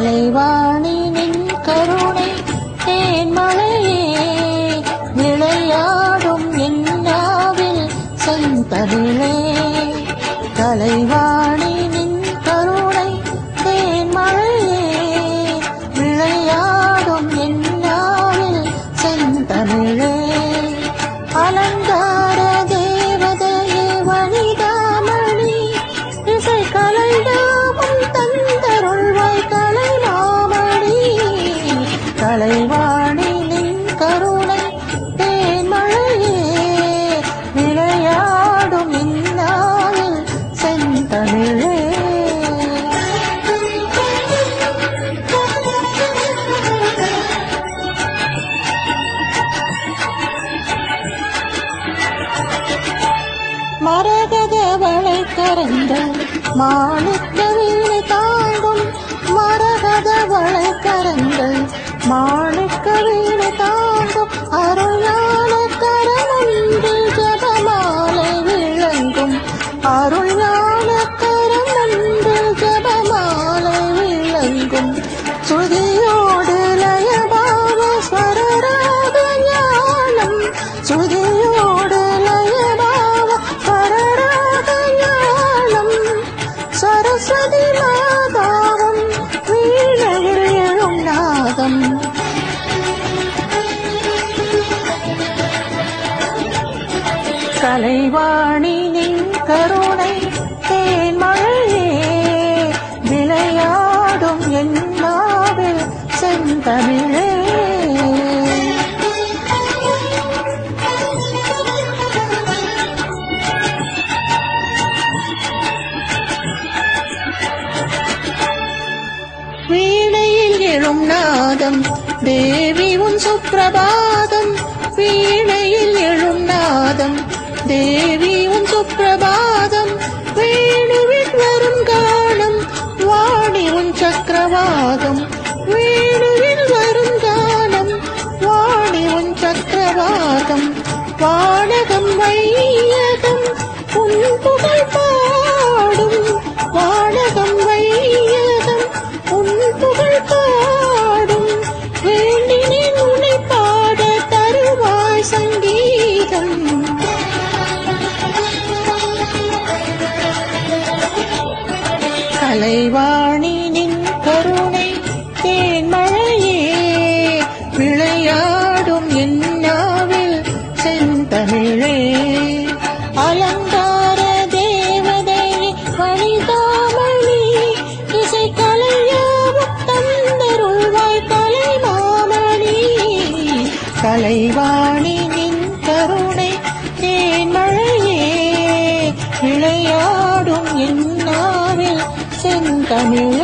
கலைவாணி நின் கருணை தேன்மழையே விளையாடும் என்னாவில் செந்தமிழே. கலைவாணி நின் கருணை தேன்மழையே விளையாடும் என்னாவில் செந்தமிழே. அலங்கார தேவதையே வனிதாமணி இசை கலைதாமும் தந்தருள்வாய் கலைமாமணி. கலைவாணி நின் கருணை தேன்மழையே விளையாடும் இந்நாளில் செந்தமிழே. மரகத வளைக்கரங்கள் மாணிக்க வீணை தாங்கும் மரகத வளைக்கரங்கள் மாணிக்க வீணை தாங்கும் அருள்ஞான கரமொன்று ஜபமாலை விளங்கும் அருள்ஞான கரமொன்று ஜபமாலை விளங்கும். சுதியோடு லயபாவ ஸ்வரராக ஞானம் சுதியோடு லயபாவ ஸ்வரராக ஞானம் சரஸ்வதி மாதாவும் வீணையில் எழும் நாதம். கலைவாணி நின் கருணை தேன்மழையே விளையாடும் என்னாவில் செந்தமிழே. வீணையில் எழும் நாதம் தேவி உன் சுப்பிரபாதம் வீணையில் எழும் நாதம் தேவி உன் சுப்பிரபாதம். வேணுவில் வரும் கானம் வாணி உன் சக்கரவாகம் வேணுவில் வரும் கானம் வாணி உன் சக்கரவாகம். வானகம் வையகம் உன் புகழ் பாடும் வானகம் வையகம் உன் புகழ் பாடும். வேண்டினேன் உன்னை பாட தருவாய் சங்கீதம். கலைவாணி நின் கருணை தேன்மழையே விளையாடும் என்னாவில் செந்தமிழே. அலங்கார தேவதையே வனிதாமணி இசை கலையாவும் தந்தருள்வாய் கலைமாமணி. கலைவாணி நின் கருணை தேன்மழையே விளையாடும் என்னாவில் செந்தமிழே.